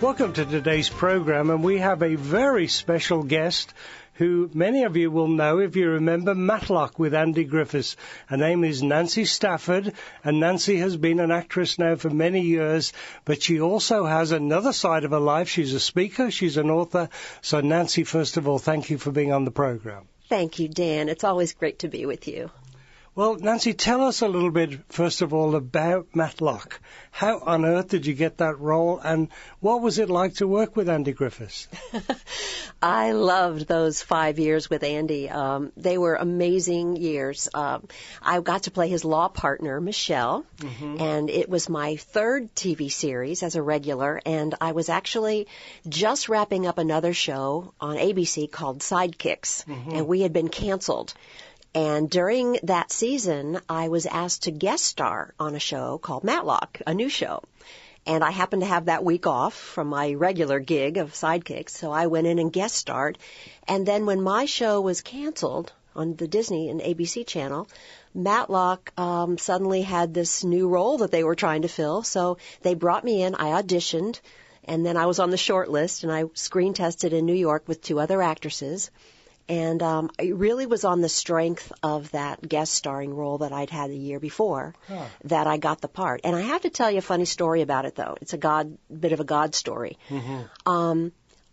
Welcome to today's program, and we have a very special guest who many of you will know if you remember Matlock with Andy Griffiths. Her name is Nancy Stafford, and Nancy has been an actress now for many years, but she also has another side of her life. She's a speaker, she's an author. So Nancy, first of all, thank you for being on the program. Thank you, Dan. It's always great to be with you. Well, Nancy, tell us a little bit, first of all, about Matlock. How on earth did you get that role, and what was it like to work with Andy Griffiths? I loved those 5 years with Andy. They were amazing years. I got to play his law partner, Michelle, and it was my third TV series as a regular, and I was actually just wrapping up another show on ABC called Sidekicks, and we had been canceled. And during that season, I was asked to guest star on a show called Matlock, a new show. And I happened to have that week off from my regular gig of Sidekicks, so I went in and guest starred. And then when my show was canceled on the Disney and ABC channel, Matlock suddenly had this new role that they were trying to fill. So they brought me in, I auditioned, and then I was on the short list, and I screen tested in New York with 2 other actresses. And it really was on the strength of that guest starring role that I'd had the year before that I got the part. And I have to tell you a funny story about it, though. It's a bit of a God story.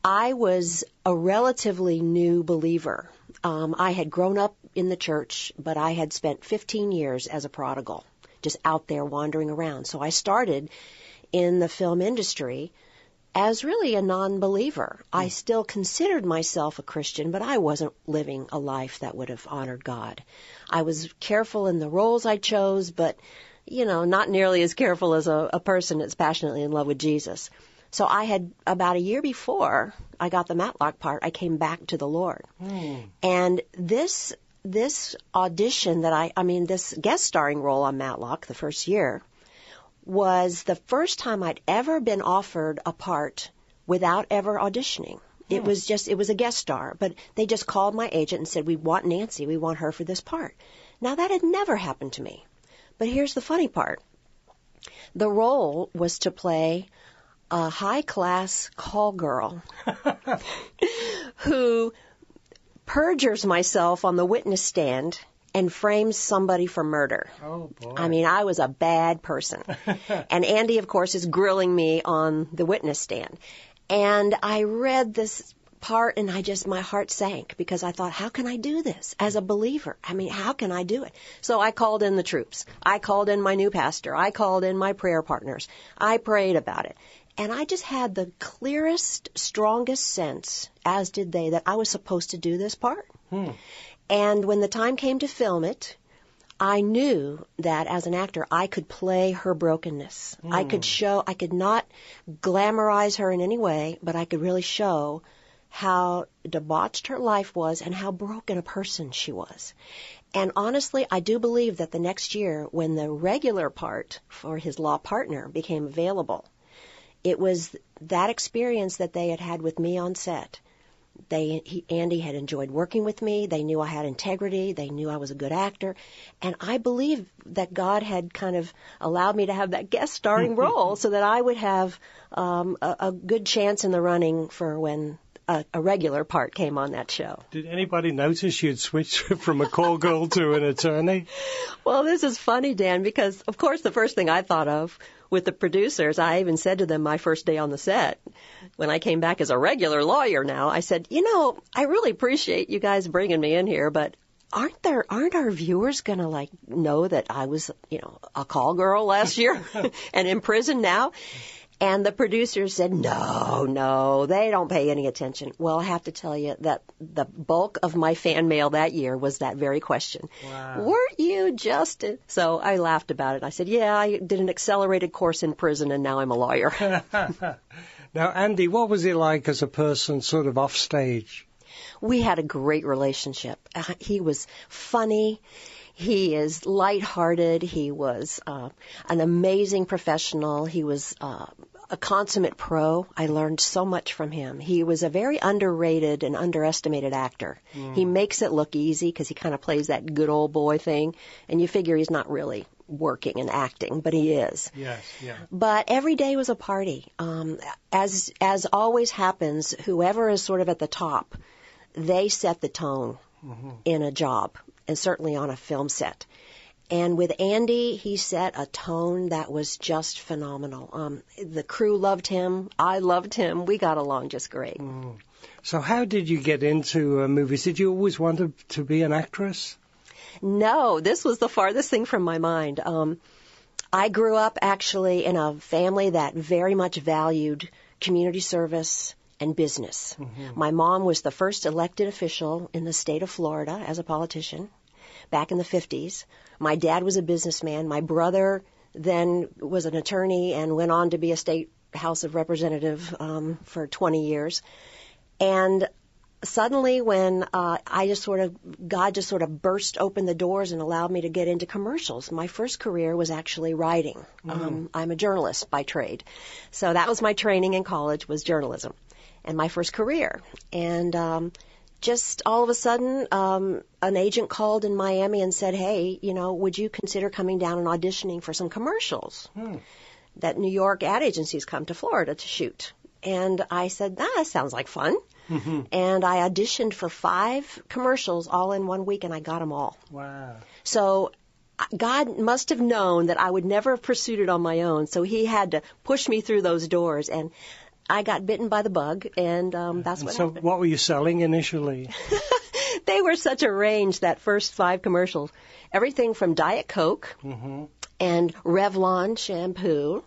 I was a relatively new believer. I had grown up in the church, but I had spent 15 years as a prodigal, just out there wandering around. So I started in the film industry as really a non-believer. I still considered myself a Christian, but I wasn't living a life that would have honored God. I was careful in the roles I chose, but, not nearly as careful as a person that's passionately in love with Jesus. So I had, about a year before I got the Matlock part, I came back to the Lord. And this audition this guest starring role on Matlock the first year, was the first time I'd ever been offered a part without ever auditioning. It was a guest star, but they just called my agent and said, "We want Nancy, we want her for this part." Now, that had never happened to me. But here's the funny part. The role was to play a high-class call girl who perjures myself on the witness stand and frames somebody for murder. Oh, boy. I mean, I was a bad person. And Andy, of course, is grilling me on the witness stand. And I read this part, and my heart sank, because I thought, how can I do this as a believer? I mean, how can I do it? So I called in the troops. I called in my new pastor. I called in my prayer partners. I prayed about it. And I just had the clearest, strongest sense, as did they, that I was supposed to do this part. And when the time came to film it, I knew that as an actor, I could play her brokenness. I could not glamorize her in any way, but I could really show how debauched her life was and how broken a person she was. And honestly, I do believe that the next year, when the regular part for his law partner became available, it was that experience that they had had with me on set. Andy had enjoyed working with me. They knew I had integrity. They knew I was a good actor. And I believe that God had kind of allowed me to have that guest starring role so that I would have a good chance in the running for when a regular part came on that show. Did anybody notice you'd switched from a call girl to an attorney? Well, this is funny, Dan, because, of course, the first thing I thought of with the producers, I even said to them my first day on the set, when I came back as a regular lawyer now, I said, I really appreciate you guys bringing me in here, but aren't our viewers going to know that I was, a call girl last year and in prison now? And the producers said, no, they don't pay any attention. Well, I have to tell you that the bulk of my fan mail that year was that very question. Wow. Weren't you just... So I laughed about it. I said, yeah, I did an accelerated course in prison, and now I'm a lawyer. Now, Andy, what was he like as a person sort of off stage? We had a great relationship. He was funny. He is lighthearted. He was an amazing professional. He was a consummate pro. I learned so much from him. He was a very underrated and underestimated actor. He makes it look easy because he kind of plays that good old boy thing, and you figure he's not really working and acting, but he is. Yes, yeah. But every day was a party. As always happens, whoever is sort of at the top, they set the tone in a job, and certainly on a film set. And with Andy, he set a tone that was just phenomenal. The crew loved him. I loved him. We got along just great. So how did you get into movies? Did you always want to be an actress? No, this was the farthest thing from my mind. I grew up actually in a family that very much valued community service and business. My mom was the first elected official in the state of Florida as a politician back in the 50s. My dad was a businessman. My brother then was an attorney and went on to be a state House of Representative for 20 years. And suddenly when God just sort of burst open the doors and allowed me to get into commercials, my first career was actually writing. I'm a journalist by trade. So that was my training in college, was journalism, and my first career. And just all of a sudden, an agent called in Miami and said, hey, would you consider coming down and auditioning for some commercials that New York ad agencies come to Florida to shoot? And I said, that sounds like fun. And I auditioned for 5 commercials all in 1 week, and I got them all. Wow. So God must have known that I would never have pursued it on my own, so he had to push me through those doors. And I got bitten by the bug, and that's what happened. So what were you selling initially? They were such a range, that first 5 commercials. Everything from Diet Coke and Revlon shampoo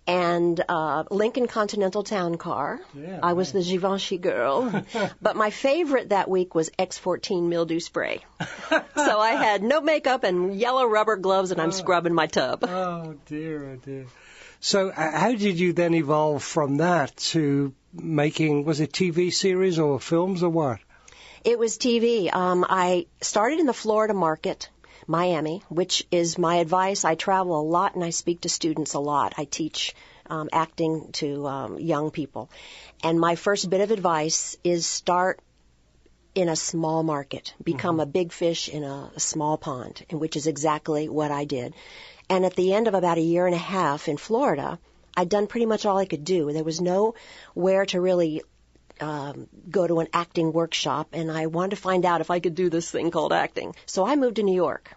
and Lincoln Continental Town Car. Yeah, I was the Givenchy girl. But my favorite that week was X14 mildew spray. So I had no makeup and yellow rubber gloves, and I'm scrubbing my tub. Oh, dear, oh, dear. So how did you then evolve from that to making, was it TV series or films or what? It was TV. I started in the Florida market, Miami, which is my advice. I travel a lot and I speak to students a lot. I teach acting to young people. And my first bit of advice is start in a small market, become a big fish in a small pond, which is exactly what I did. And at the end of about a year and a half in Florida, I'd done pretty much all I could do. There was nowhere to really go to an acting workshop, and I wanted to find out if I could do this thing called acting. So I moved to New York.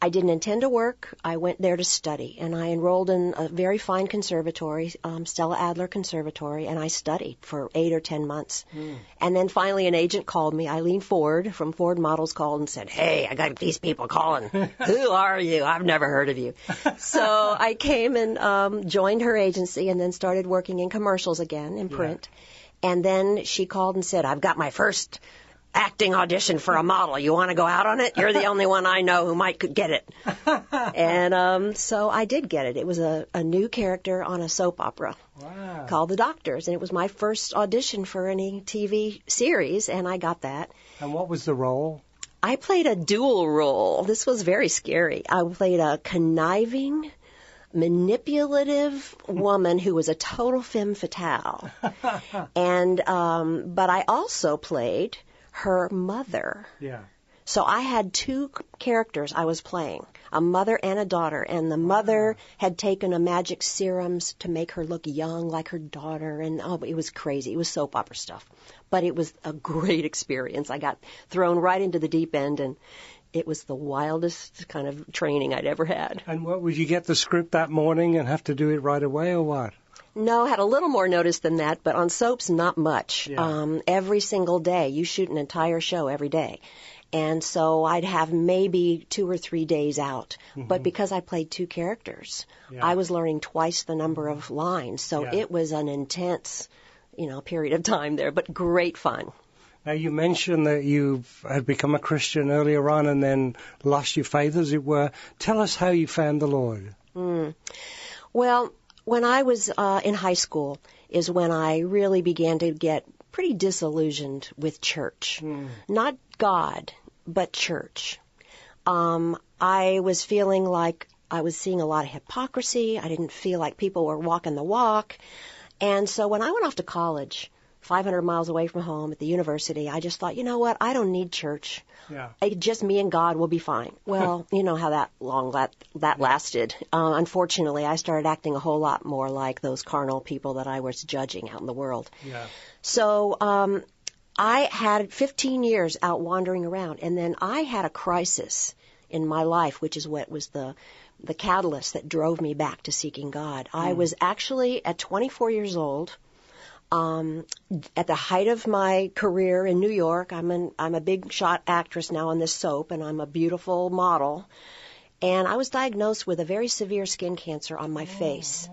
I didn't intend to work. I went there to study, and I enrolled in a very fine conservatory, Stella Adler Conservatory, and I studied for 8 or 10 months. And then finally an agent called me. Eileen Ford from Ford Models called and said, hey, I got these people calling. Who are you? I've never heard of you. So I came and joined her agency and then started working in commercials again in print. Yeah. And then she called and said, I've got my first acting audition for a model. You want to go out on it? You're the only one I know who might get it. And so I did get it. It was a new character on a soap opera called The Doctors. And it was my first audition for any TV series, and I got that. And what was the role? I played a dual role. This was very scary. I played a conniving, manipulative woman who was a total femme fatale. And but I also played her mother. Yeah. So I had 2 characters I was playing, a mother and a daughter, and the mother had taken a magic serums to make her look young like her daughter, and it was crazy. It was soap opera stuff. But it was a great experience. I got thrown right into the deep end, and it was the wildest kind of training I'd ever had. And what, would you get the script that morning and have to do it right away, or what? No, had a little more notice than that, but on soaps, not much. Yeah. Every single day. You shoot an entire show every day. And so I'd have maybe 2 or 3 days out. But because I played 2 characters, I was learning twice the number of lines. So it was an intense, period of time there, but great fun. Now, you mentioned that you had become a Christian earlier on and then lost your faith, as it were. Tell us how you found the Lord. Well, when I was in high school is when I really began to get pretty disillusioned with church. Not God, but church. I was feeling like I was seeing a lot of hypocrisy. I didn't feel like people were walking the walk. And so when I went off to college 500 miles away from home at the university, I just thought, you know what, I don't need church. Yeah. Just me and God will be fine. Well, you know how that lasted. Unfortunately, I started acting a whole lot more like those carnal people that I was judging out in the world. Yeah. So I had 15 years out wandering around, and then I had a crisis in my life, which is what was the catalyst that drove me back to seeking God. I was actually at 24 years old. At the height of my career in New York, I'm a big shot actress now on this soap, and I'm a beautiful model. And I was diagnosed with a very severe skin cancer on my face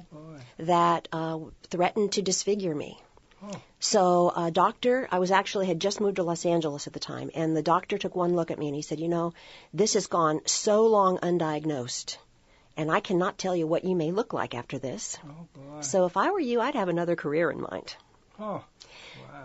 that threatened to disfigure me. So a doctor, had just moved to Los Angeles at the time, and the doctor took one look at me and he said, you know, this has gone so long undiagnosed, and I cannot tell you what you may look like after this. Oh, boy. So if I were you, I'd have another career in mind. Oh, wow.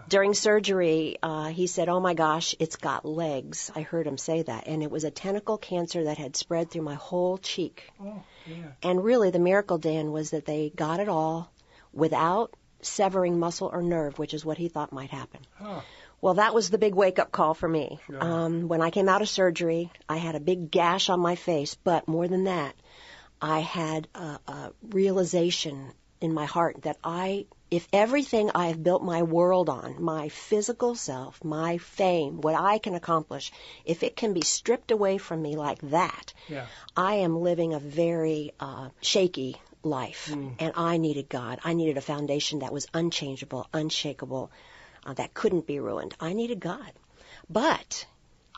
During surgery, he said, oh my gosh, it's got legs. I heard him say that. And it was a tentacle cancer that had spread through my whole cheek. Oh, yeah. And really the miracle, Dan, was that they got it all without severing muscle or nerve, which is what he thought might happen. Oh. Well, that was the big wake-up call for me. Sure. When I came out of surgery, I had a big gash on my face, but more than that, I had a realization in my heart that if everything I have built my world on, my physical self, my fame, what I can accomplish, if it can be stripped away from me like that, I am living a very shaky life. And I needed God. I needed a foundation that was unchangeable, unshakable, that couldn't be ruined. I needed God. But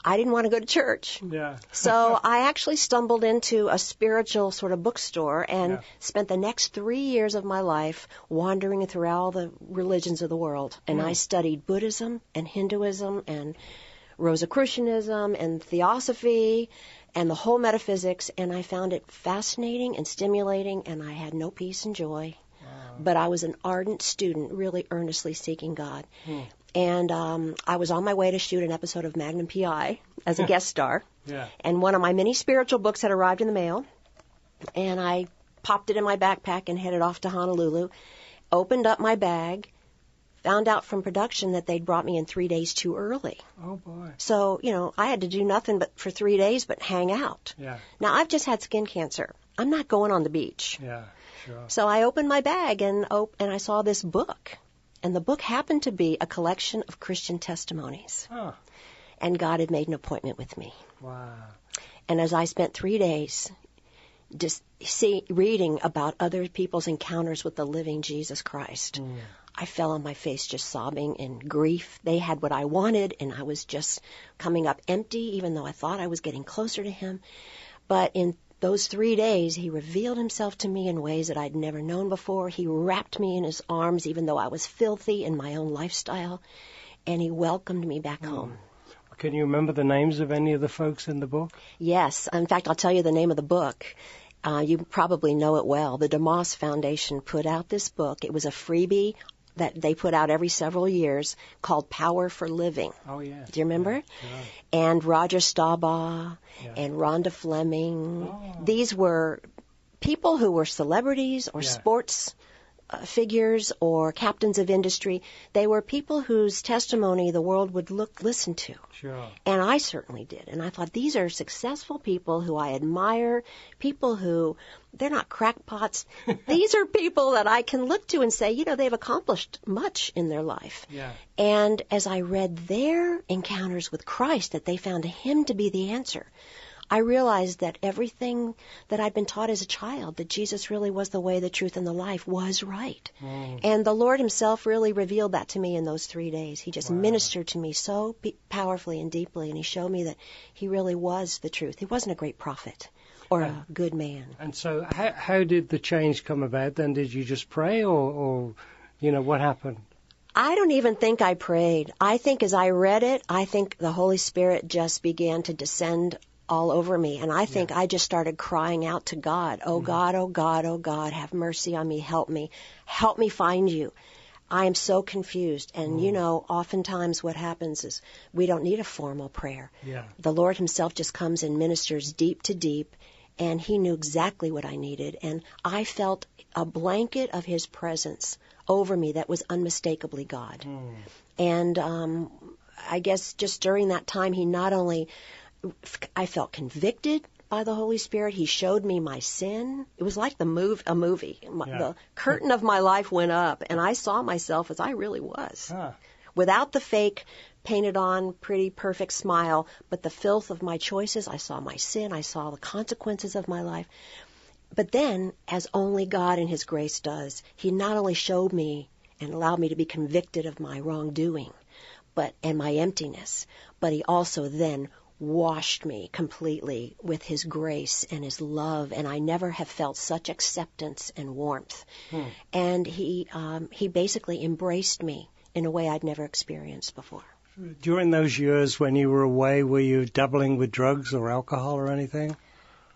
I didn't want to go to church. Yeah. So I actually stumbled into a spiritual sort of bookstore and spent the next 3 years of my life wandering through all the religions of the world. And I studied Buddhism and Hinduism and Rosicrucianism and Theosophy and the whole metaphysics, and I found it fascinating and stimulating, and I had no peace and joy. But I was an ardent student, really earnestly seeking God. And I was on my way to shoot an episode of Magnum P.I. as a guest star. And one of my many spiritual books had arrived in the mail. And I popped it in my backpack and headed off to Honolulu. Opened up my bag. Found out from production that they'd brought me in 3 days too early. Oh, boy. So, you know, I had to do nothing but for 3 days but hang out. Now, I've just had skin cancer. I'm not going on the beach. Sure. So I opened my bag and I saw this book. And the book happened to be a collection of Christian testimonies. And God had made an appointment with me. Wow. And as I spent 3 days just reading about other people's encounters with the living Jesus Christ, I fell on my face just sobbing in grief. They had what I wanted, and I was just coming up empty, even though I thought I was getting closer to him. But in those 3 days, he revealed himself to me in ways that I'd never known before. He wrapped me in his arms, even though I was filthy in my own lifestyle, and he welcomed me back home. Can you remember the names of any of the folks in the book? Yes. In fact, I'll tell you the name of the book. You probably know it well. The DeMoss Foundation put out this book. It was a freebie that they put out every several years called Power for Living. Oh, yeah. Do you remember? Yeah. And Roger Staubach and Rhonda Fleming. These were people who were celebrities or sports figures or captains of industry. They were people whose testimony the world would listen to. Sure. And I certainly did. And I thought, these are successful people who I admire, people who, they're not crackpots. These are people that I can look to and say, you know, they've accomplished much in their life. And as I read their encounters with Christ, that they found him to be the answer, I realized that everything that I'd been taught as a child, that Jesus really was the way, the truth, and the life, was right. And the Lord himself really revealed that to me in those 3 days. He just ministered to me so powerfully and deeply, and he showed me that he really was the truth. He wasn't a great prophet or a good man. And so how did the change come about then? Did you just pray or you know, what happened? I don't even think I prayed. I think as I read it, I think the Holy Spirit just began to descend all over me. And I think I just started crying out to God, oh God, oh God, oh God, have mercy on me, help me find you. I am so confused. And you know, oftentimes what happens is we don't need a formal prayer. The Lord himself just comes and ministers deep to deep, and he knew exactly what I needed, and I felt a blanket of his presence over me that was unmistakably God. And I guess just during that time, he not only, I felt convicted by the Holy Spirit, he showed me my sin. It was like a movie. The curtain of my life went up, and I saw myself as I really was. Without the fake, painted on, pretty, perfect smile, but the filth of my choices. I saw my sin. I saw the consequences of my life. But then, as only God in His grace does, He not only showed me and allowed me to be convicted of my wrongdoing and my emptiness, but He also then washed me completely with His grace and His love, and I never have felt such acceptance and warmth. And He basically embraced me in a way I'd never experienced before. During those years when you were away, were you dabbling with drugs or alcohol or anything?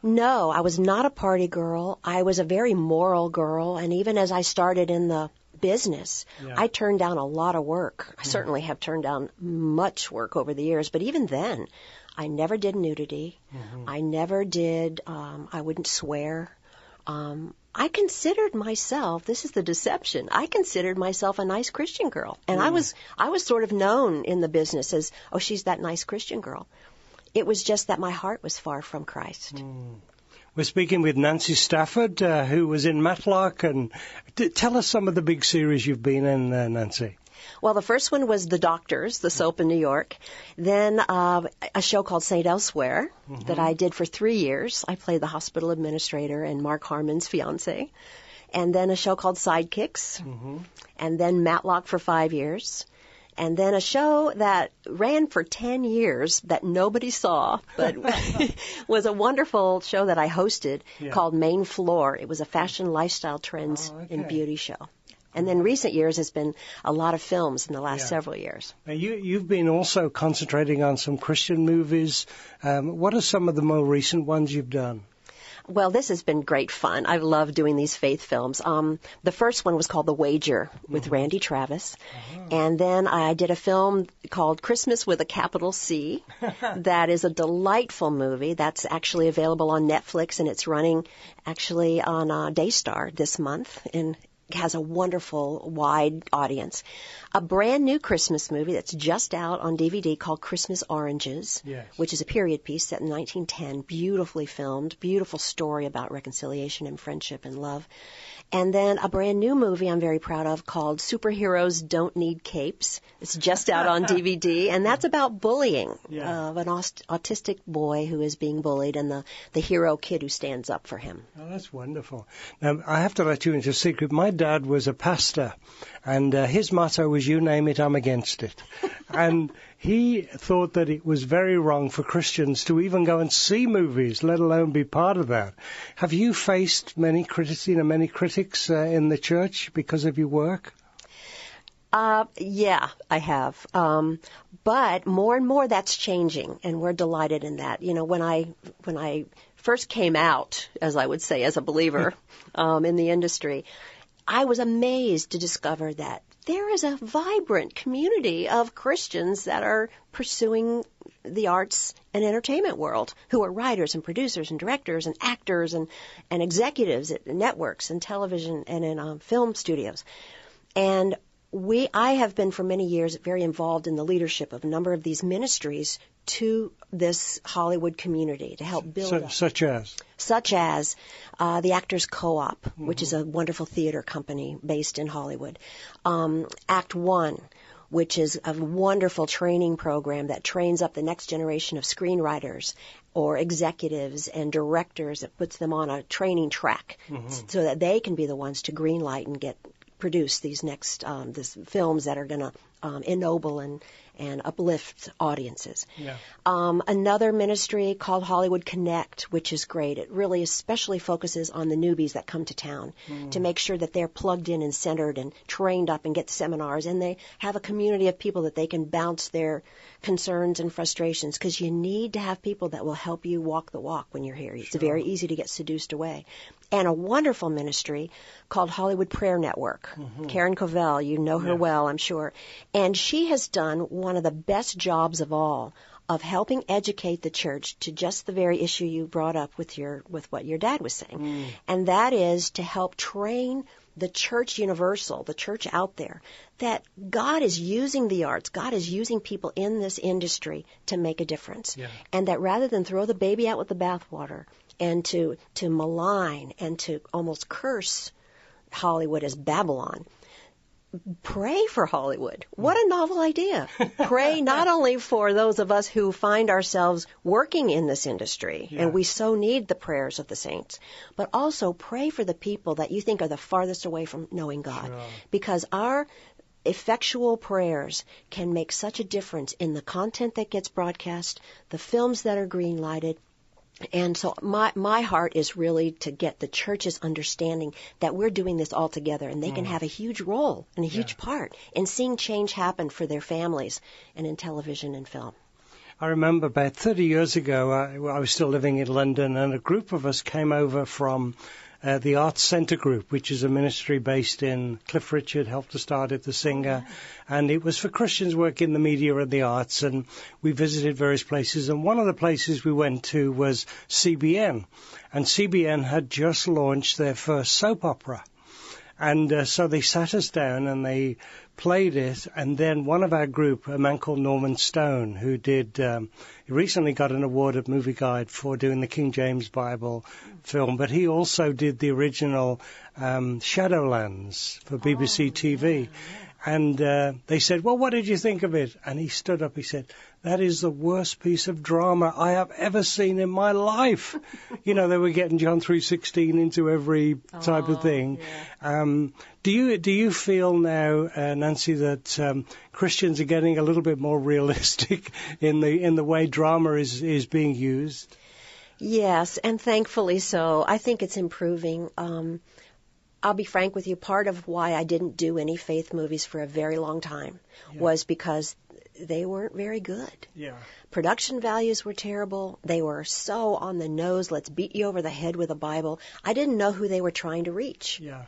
No, I was not a party girl. I was a very moral girl, and even as I started in the business, I turned down a lot of work. I certainly have turned down much work over the years, but even then, I never did nudity. I never did, I wouldn't swear. I considered myself, this is the deception, I considered myself a nice Christian girl. And I was sort of known in the business as, oh, she's that nice Christian girl. It was just that my heart was far from Christ. We're speaking with Nancy Stafford, who was in Matlock. And tell us some of the big series you've been in, Nancy. Well, the first one was The Doctors, the soap in New York. Then a show called St. Elsewhere that I did for 3 years. I played the hospital administrator and Mark Harmon's fiance. And then a show called Sidekicks. And then Matlock for 5 years. And then a show that ran for 10 years that nobody saw, but was a wonderful show that I hosted called Main Floor. It was a fashion lifestyle trends and beauty show. And then recent years has been a lot of films in the last several years. Now you've been also concentrating on some Christian movies. What are some of the more recent ones you've done? Well, this has been great fun. I love doing these faith films. The first one was called The Wager with Randy Travis. And then I did a film called Christmas with a capital C. That is a delightful movie. That's actually available on Netflix, and it's running actually on Daystar this month. And has a wonderful, wide audience. A brand new Christmas movie that's just out on DVD called Christmas Oranges, which is a period piece set in 1910, beautifully filmed, beautiful story about reconciliation and friendship and love. And then a brand new movie I'm very proud of called Superheroes Don't Need Capes. It's just out on DVD, and that's about bullying of an autistic boy who is being bullied and the hero kid who stands up for him. Oh, that's wonderful. Now, I have to let you into a secret. My dad was a pastor, and his motto was, you name it, I'm against it. And he thought that it was very wrong for Christians to even go and see movies, let alone be part of that. Have you faced many critics in the church because of your work? Yeah, I have. But more and more that's changing, and we're delighted in that. You know, when I first came out, as I would say, as a believer in the industry, I was amazed to discover that there is a vibrant community of Christians that are pursuing the arts and entertainment world, who are writers and producers and directors and actors and executives at networks and television and in film studios. And I have been for many years very involved in the leadership of a number of these ministries to this Hollywood community to help build up. Such as the Actors Co-op, which is a wonderful theater company based in Hollywood. Act One, which is a wonderful training program that trains up the next generation of screenwriters or executives and directors, that puts them on a training track so that they can be the ones to greenlight and produce these next films that are going to ennoble and uplift audiences. Another ministry called Hollywood Connect, which is great. It really especially focuses on the newbies that come to town to make sure that they're plugged in and centered and trained up and get seminars, and they have a community of people that they can bounce their concerns and frustrations, because you need to have people that will help you walk the walk when you're here. It's very easy to get seduced away. And a wonderful ministry called Hollywood Prayer Network. Karen Covell, you know her well, I'm sure. And she has done one of the best jobs of all of helping educate the church to just the very issue you brought up with what your dad was saying. And that is to help train the church universal, the church out there, that God is using the arts, God is using people in this industry to make a difference. Yeah. And that rather than throw the baby out with the bathwater and to malign and to almost curse Hollywood as Babylon, pray for Hollywood. What a novel idea. Pray not only for those of us who find ourselves working in this industry, and we so need the prayers of the saints, but also pray for the people that you think are the farthest away from knowing God. Sure. Because our effectual prayers can make such a difference in the content that gets broadcast, the films that are green-lighted. And so my heart is really to get the church's understanding that we're doing this all together, and they can have a huge role and a huge part in seeing change happen for their families and in television and film. I remember about 30 years ago, I was still living in London, and a group of us came over from the Arts Centre Group, which is a ministry based in Cliff Richard, helped to start it, the singer. And it was for Christians working in the media and the arts. And we visited various places. And one of the places we went to was CBN. And CBN had just launched their first soap opera. And so they sat us down and they played it. And then one of our group, a man called Norman Stone, who did, he recently got an award at Movie Guide for doing the King James Bible film, but he also did the original Shadowlands for BBC TV. And they said, well, what did you think of it? And he stood up, he said, that is the worst piece of drama I have ever seen in my life. You know, they were getting John 3:16 into every type of thing. Yeah. Do you feel now, Nancy, that Christians are getting a little bit more realistic in the way drama is being used? Yes, and thankfully so. I think it's improving. I'll be frank with you, part of why I didn't do any faith movies for a very long time was because they weren't very good. Yeah. Production values were terrible. They were so on the nose, let's beat you over the head with a Bible. I didn't know who they were trying to reach. Yeah.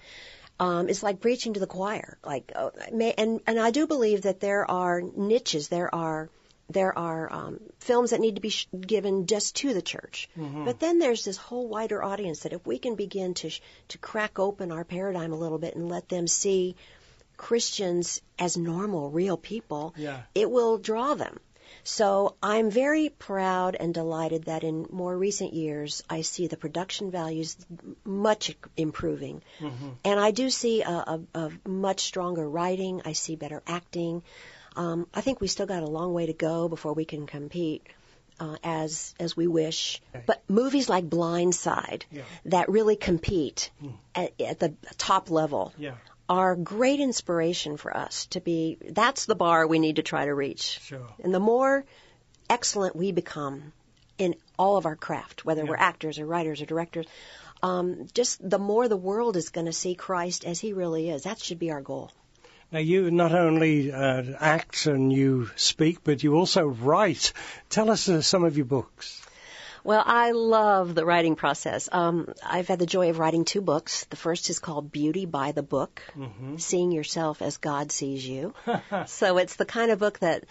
It's like preaching to the choir. And I do believe that there are niches, there are films that need to be given just to the church. Mm-hmm. But then there's this whole wider audience that if we can begin to crack open our paradigm a little bit and let them see Christians as normal, real people, it will draw them. So I'm very proud and delighted that in more recent years I see the production values much improving. Mm-hmm. And I do see a much stronger writing. I see better acting. I think we still got a long way to go before we can compete as we wish. Okay. But movies like Blind Side that really compete at the top level are great inspiration for us to be. That's the bar we need to try to reach. Sure. And the more excellent we become in all of our craft, whether we're actors or writers or directors, just the more the world is going to see Christ as he really is. That should be our goal. Now, you not only act and you speak, but you also write. Tell us some of your books. Well, I love the writing process. I've had the joy of writing 2 books. The first is called Beauty by the Book, Seeing Yourself as God Sees You. So it's the kind of book that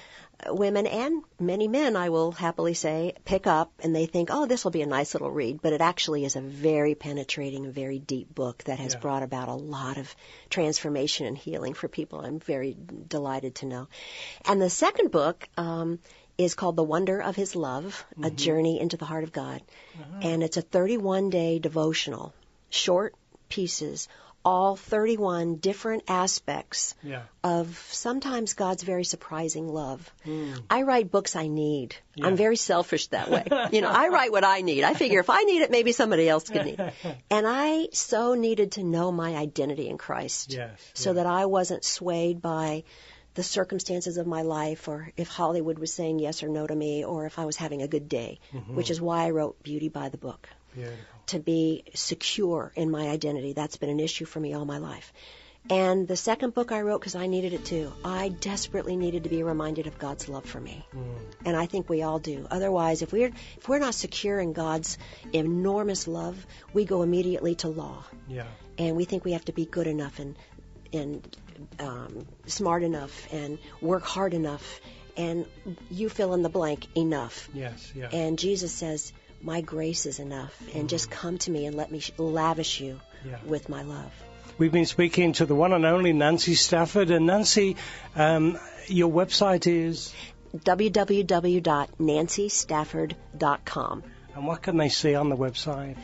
women and many men, I will happily say, pick up and they think, oh, this will be a nice little read. But it actually is a very penetrating, very deep book that has brought about a lot of transformation and healing for people. I'm very delighted to know. And the second book is called The Wonder of His Love, A Journey into the Heart of God. And it's a 31-day devotional, short pieces, all 31 different aspects of sometimes God's very surprising love. I write books I need. I'm very selfish that way. I write what I need. I figure if I need it, maybe somebody else could need it. And I so needed to know my identity in Christ so that I wasn't swayed by the circumstances of my life, or if Hollywood was saying yes or no to me, or if I was having a good day, which is why I wrote Beauty by the Book. Beautiful. To be secure in my identity. That's been an issue for me all my life. And the second book I wrote because I needed it too. I desperately needed to be reminded of God's love for me. And I think we all do. Otherwise, if we're not secure in God's enormous love, we go immediately to law. Yeah. And we think we have to be good enough and smart enough and work hard enough and you fill in the blank, enough. Yes, yes. And Jesus says, my grace is enough, and just come to me and let me lavish you with my love. We've been speaking to the one and only Nancy Stafford. And Nancy, your website is? www.nancystafford.com. And what can they see on the website?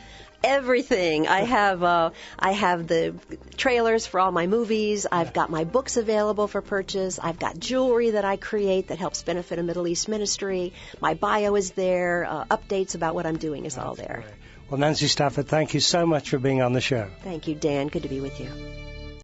Everything. I have the trailers for all my movies. I've got my books available for purchase. I've got jewelry that I create that helps benefit a Middle East ministry. My bio is there. Updates about what I'm doing is all there. Great. Well, Nancy Stafford, thank you so much for being on the show. Thank you, Dan. Good to be with you.